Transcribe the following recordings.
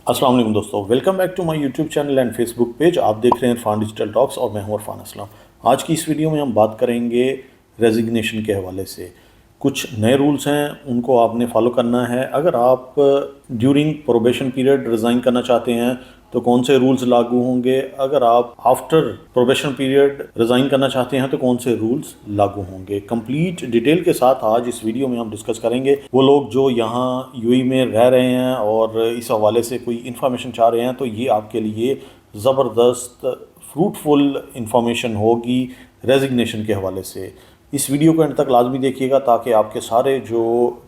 अस्सलाम वालेकुम दोस्तों, welcome back to my YouTube channel and Facebook page. आप देख रहे हैं इरफान डिजिटल टॉक्स और मैं हूं इरफान असलम। आज की इस वीडियो में हम बात करेंगे रेजिग्नेशन के हवाले से। कुछ नए रूल्स हैं, उनको आपने फॉलो करना है। अगर आप ड्यूरिंग प्रोबेशन पीरियड रिज़ाइन करना चाहते हैं तो कौन से रूल्स लागू होंगे, अगर आप आफ्टर प्रोबेशन पीरियड रिज़ाइन करना चाहते हैं तो कौन से रूल्स लागू होंगे। कंप्लीट डिटेल के साथ आज इस वीडियो में हम डिस्कस करेंगे। वो लोग जो यहाँ यूएई में रह रहे हैं और इस हवाले से कोई इन्फॉर्मेशन चाह रहे हैं तो ये आपके लिए ज़बरदस्त फ्रूटफुल इंफॉर्मेशन होगी रेजिग्नेशन के हवाले से। इस वीडियो को एंड तक लाजमी देखिएगा ताकि आपके सारे जो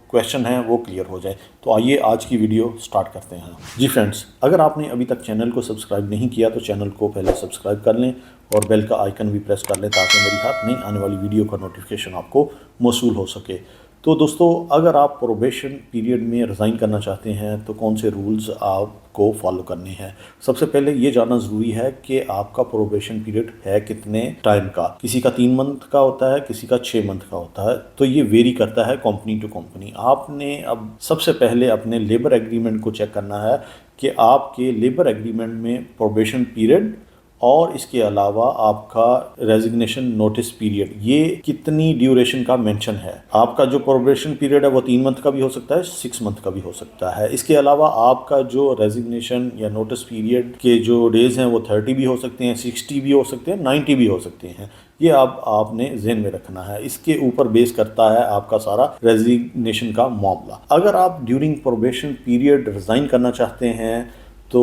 क्वेश्चन हैं वो क्लियर हो जाए। तो आइए आज की वीडियो स्टार्ट करते हैं। जी फ्रेंड्स, अगर आपने अभी तक चैनल को सब्सक्राइब नहीं किया तो चैनल को पहले सब्सक्राइब कर लें और बेल का आइकन भी प्रेस कर लें ताकि मेरी हाथ नई आने वाली वीडियो का नोटिफिकेशन आपको मौसूल हो सके। तो दोस्तों, अगर आप प्रोबेशन पीरियड में रिज़ाइन करना चाहते हैं तो कौन से रूल्स आपको फॉलो करने हैं। सबसे पहले ये जानना ज़रूरी है कि आपका प्रोबेशन पीरियड है कितने टाइम का। किसी का 3 मंथ का होता है, किसी का 6 मंथ का होता है, तो ये वेरी करता है कंपनी टू कंपनी। आपने अब सबसे पहले अपने लेबर एग्रीमेंट को चेक करना है कि आपके लेबर एग्रीमेंट में प्रोबेशन पीरियड और इसके अलावा आपका रेजिग्नेशन नोटिस पीरियड ये कितनी ड्यूरेशन का मेंशन है। आपका जो प्रोबेशन पीरियड है वो 3 मंथ का भी हो सकता है, 6 मंथ का भी हो सकता है। इसके अलावा आपका जो रेजिग्नेशन या नोटिस पीरियड के जो डेज हैं वो 30 भी हो सकते हैं, 60 भी हो सकते हैं, 90 भी हो सकते हैं। ये आपने ज़हन में रखना है। इसके ऊपर बेस करता है आपका सारा रेजिग्नेशन का मामला। अगर आप ड्यूरिंग प्रोबेशन पीरियड रिज़ाइन करना चाहते हैं तो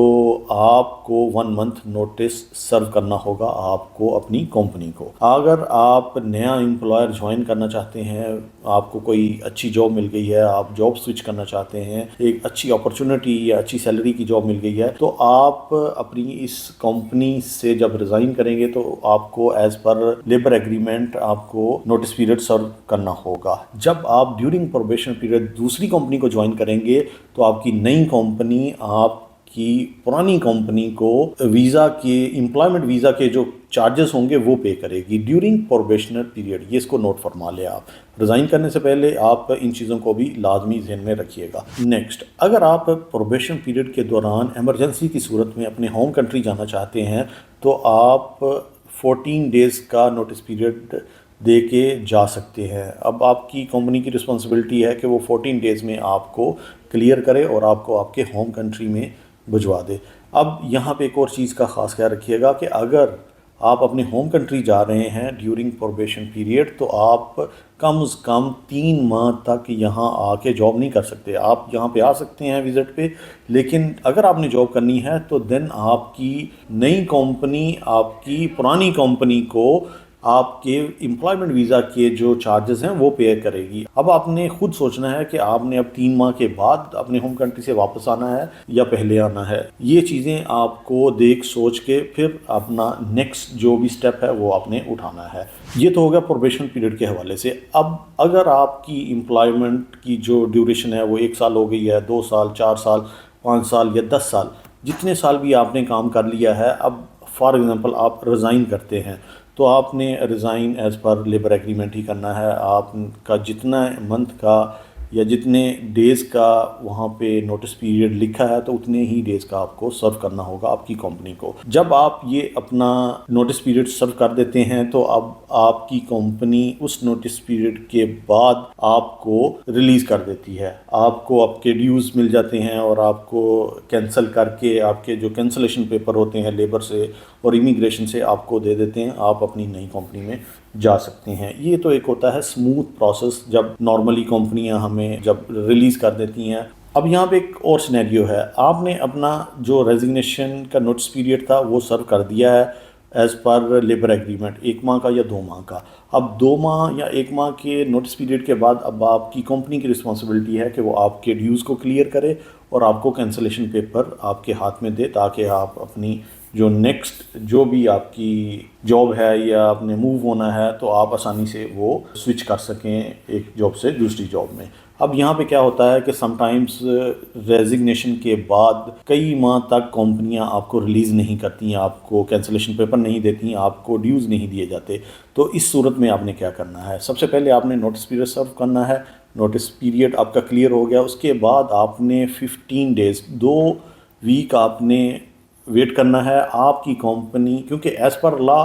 आपको 1 मंथ नोटिस सर्व करना होगा आपको अपनी कंपनी को। अगर आप नया एम्प्लॉयर ज्वाइन करना चाहते हैं, आपको कोई अच्छी जॉब मिल गई है, आप जॉब स्विच करना चाहते हैं, एक अच्छी अपॉर्चुनिटी या अच्छी सैलरी की जॉब मिल गई है, तो आप अपनी इस कंपनी से जब रिज़ाइन करेंगे तो आपको एज़ पर लेबर एग्रीमेंट आपको नोटिस पीरियड सर्व करना होगा। जब आप ड्यूरिंग प्रोबेशन पीरियड दूसरी कंपनी को ज्वाइन करेंगे तो आपकी नई कंपनी आप कि पुरानी कंपनी को वीज़ा के एम्प्लॉयमेंट वीज़ा के जो चार्जेस होंगे वो पे करेगी ड्यूरिंग प्रोबेशनर पीरियड। ये इसको नोट फरमा लें। आप रिज़ाइन करने से पहले आप इन चीज़ों को भी लाजमी ज़हन में रखिएगा। नेक्स्ट, अगर आप प्रोबेशन पीरियड के दौरान एमरजेंसी की सूरत में अपने होम कंट्री जाना चाहते हैं तो आप 14 डेज़ का नोटिस पीरियड दे के जा सकते हैं। अब आपकी कंपनी की रिस्पॉन्सिबिलिटी है कि वो 14 डेज़ में आपको क्लियर करे और आपको आपके होम कंट्री में भिजवा दे। अब यहाँ पे एक और चीज़ का ख़ास ख्याल रखिएगा कि अगर आप अपने होम कंट्री जा रहे हैं ड्यूरिंग प्रोबेशन पीरियड तो आप कम से कम 3 माह तक यहाँ आके जॉब नहीं कर सकते। आप यहाँ पे आ सकते हैं विज़िट पे, लेकिन अगर आपने जॉब करनी है तो देन आपकी नई कंपनी आपकी पुरानी कंपनी को आपके एम्प्लॉयमेंट वीज़ा के जो चार्जेस हैं वो पे करेगी। अब आपने खुद सोचना है कि आपने अब 3 माह के बाद अपने होम कंट्री से वापस आना है या पहले आना है। ये चीज़ें आपको देख सोच के फिर अपना नेक्स्ट जो भी स्टेप है वो आपने उठाना है। ये तो हो गया प्रोबेशन पीरियड के हवाले से। अब अगर आपकी एम्प्लॉयमेंट की जो ड्यूरेशन है वो 1 साल हो गई है, 2 साल, 4 साल, 5 साल या 10 साल, जितने साल भी आपने काम कर लिया है, अब फॉर एग्ज़ाम्पल आप रिज़ाइन करते हैं तो आपने resign as per labour agreement ही करना है। आपका जितना मंथ का या जितने डेज़ का वहाँ पे नोटिस पीरियड लिखा है तो उतने ही डेज़ का आपको सर्व करना होगा आपकी कंपनी को। जब आप ये अपना नोटिस पीरियड सर्व कर देते हैं तो अब आपकी कंपनी उस नोटिस पीरियड के बाद आपको रिलीज़ कर देती है। आपको आपके ड्यूज़ मिल जाते हैं और आपको कैंसिल करके आपके जो कैंसलेशन पेपर होते हैं लेबर से और इमिग्रेशन से आपको दे देते हैं। आप अपनी नई कंपनी में जा सकते हैं। ये तो एक होता है स्मूथ प्रोसेस जब नॉर्मली कंपनियां हमें जब रिलीज़ कर देती हैं। अब यहाँ पे एक और सिनेरियो है, आपने अपना जो रेजिग्नेशन का नोटिस पीरियड था वो सर्व कर दिया है एज़ पर लेबर एग्रीमेंट, 1 माह का या 2 माह का। अब 2 माह या 1 माह के नोटिस पीरियड के बाद अब आपकी कंपनी की रिस्पॉन्सिबिलिटी है कि वो आपके ड्यूज़ को क्लियर करे और आपको कैंसलेशन पेपर आपके हाथ में दे ताकि आप अपनी जो नेक्स्ट जो भी आपकी जॉब है या आपने मूव होना है तो आप आसानी से वो स्विच कर सकें एक जॉब से दूसरी जॉब में। अब यहाँ पे क्या होता है कि समटाइम्स रेजिग्नेशन के बाद कई माह तक कंपनियाँ आपको रिलीज़ नहीं करती, आपको कैंसलेशन पेपर नहीं देती, आपको ड्यूज़ नहीं दिए जाते। तो इस सूरत में आपने क्या करना है, सबसे पहले आपने नोटिस पीरियड सर्व करना है। नोटिस पीरियड आपका क्लियर हो गया, उसके बाद आपने 15 डेज़ 2 वीक आपने वेट करना है। आपकी कंपनी, क्योंकि एज़ पर लॉ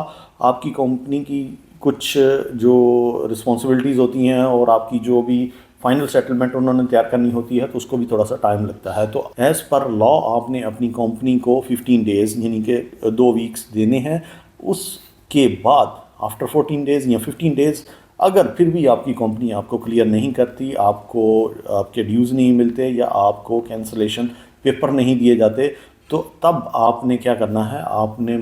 आपकी कंपनी की कुछ जो रिस्पॉन्सिबिलिटीज़ होती हैं और आपकी जो भी फाइनल सेटलमेंट उन्होंने तैयार करनी होती है, तो उसको भी थोड़ा सा टाइम लगता है। तो एज़ पर लॉ आपने अपनी कंपनी को 15 डेज़ यानी कि 2 वीक्स देने हैं। उसके बाद आफ्टर 14 डेज़ या 15 डेज़ अगर फिर भी आपकी कंपनी आपको क्लियर नहीं करती, आपको आपके ड्यूज़ नहीं मिलते या आपको कैंसलेशन पेपर नहीं दिए जाते, तो तब आपने क्या करना है, आपने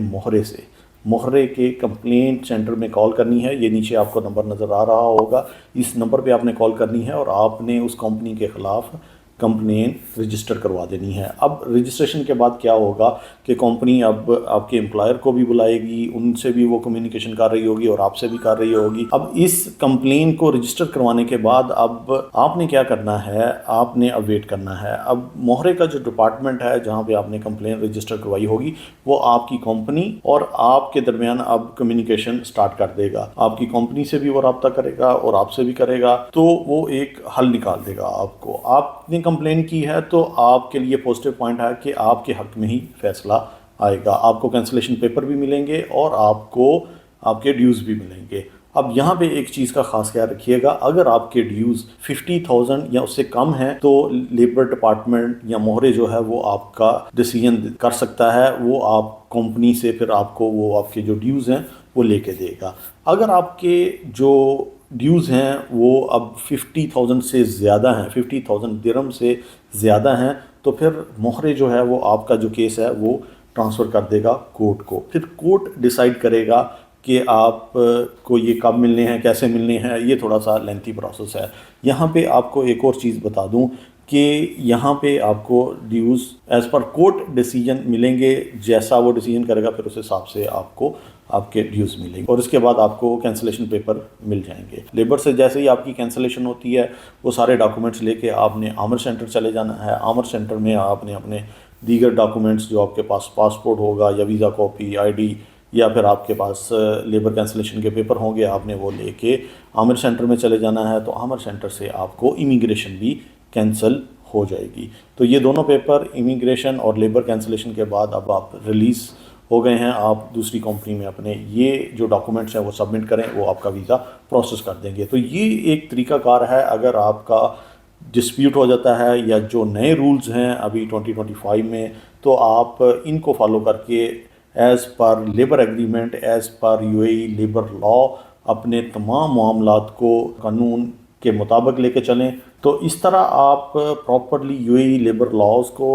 मोहरे के कंप्लेंट सेंटर में कॉल करनी है। ये नीचे आपको नंबर नज़र आ रहा होगा, इस नंबर पे आपने कॉल करनी है और आपने उस कंपनी के ख़िलाफ़ कंप्लेन रजिस्टर करवा देनी है। अब रजिस्ट्रेशन के बाद क्या होगा कि कंपनी अब आपके एम्प्लॉयर को भी बुलाएगी, उनसे भी वो कम्युनिकेशन कर रही होगी और आपसे भी कर रही होगी। अब इस कंप्लेन को रजिस्टर करवाने के बाद अब आपने क्या करना है, आपने अब वेट करना है। अब मोहरे का जो डिपार्टमेंट है जहाँ पे आपने कंप्लेन रजिस्टर करवाई होगी, वो आपकी कंपनी और आपके दरमियान अब कम्युनिकेशन स्टार्ट कर देगा। आपकी कंपनी से भी वो रब्ता करेगा और आपसे भी करेगा, तो वो एक हल निकाल देगा आपको। आपने कंप्लेन की है तो आपके लिए पॉजिटिव पॉइंट है कि आपके हक में ही फैसला आएगा। आपको कैंसलेशन पेपर भी मिलेंगे और आपको आपके ड्यूज़ भी मिलेंगे। अब यहाँ पे एक चीज़ का ख़ास ख्याल रखिएगा, अगर आपके ड्यूज़ 50,000 या उससे कम हैं तो लेबर डिपार्टमेंट या मोहरे जो है वो आपका डिसीजन कर सकता है। वो आप कंपनी से फिर आपको वो आपके जो ड्यूज़ हैं वो लेके देगा। अगर आपके जो ड्यूज़ हैं वो अब 50,000 से ज़्यादा हैं, 50,000 दिरहम से ज़्यादा हैं, तो फिर मोहरे जो है वो आपका जो केस है वो ट्रांसफ़र कर देगा कोर्ट को। फिर कोर्ट डिसाइड करेगा कि आप को ये कब मिलने हैं, कैसे मिलने हैं। ये थोड़ा सा लेंथी प्रोसेस है। यहाँ पे आपको एक और चीज़ बता दूँ कि यहाँ पे आपको ड्यूज़ एज़ पर कोर्ट डिसीजन मिलेंगे। जैसा वो डिसीजन करेगा फिर उस हिसाब से आपको आपके ड्यूज़ मिलेंगे और इसके बाद आपको कैंसलेशन पेपर मिल जाएंगे। लेबर से जैसे ही आपकी कैंसलेशन होती है, वो सारे डॉक्यूमेंट्स लेके आपने आमर सेंटर चले जाना है। आमर सेंटर में आपने अपने दीगर डॉक्यूमेंट्स जो आपके पास पासपोर्ट होगा या वीज़ा कॉपी, ID या फिर आपके पास लेबर कैंसलेशन के पेपर होंगे, आपने वो लेके आमर सेंटर में चले जाना है। तो आमर सेंटर से आपको इमिग्रेशन भी कैंसिल हो जाएगी। तो ये दोनों पेपर, इमिग्रेशन और लेबर कैंसलेशन के बाद अब आप रिलीज़ हो गए हैं। आप दूसरी कंपनी में अपने ये जो डॉक्यूमेंट्स हैं वो सबमिट करें, वो आपका वीज़ा प्रोसेस कर देंगे। तो ये एक तरीक़ाकार है। अगर आपका डिस्प्यूट हो जाता है या जो नए रूल्स हैं अभी 2025 में, तो आप इनको फॉलो करके as per labour agreement, as per UAE labour law अपने तमाम मामलात को कानून के मुताबिक लेके चलें। तो इस तरह आप प्रॉपरली UAE लेबर लॉज को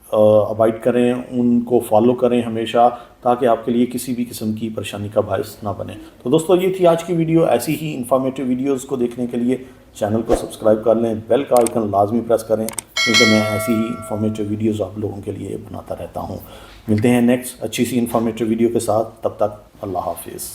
अवॉइड करें, उनको फॉलो करें हमेशा, ताकि आपके लिए किसी भी किस्म की परेशानी का बायस ना बने। तो दोस्तों, ये थी आज की वीडियो। ऐसी ही इंफॉर्मेटिव वीडियोस को देखने के लिए चैनल को सब्सक्राइब कर लें, बेल का आइकन लाजमी प्रेस करें, क्योंकि मैं ऐसी ही इंफॉर्मेटिव वीडियोस आप लोगों के लिए बनाता रहता हूँ। मिलते हैं नेक्स्ट अच्छी सी इंफॉर्मेटिव वीडियो के साथ। तब तक अल्लाह हाफिज़।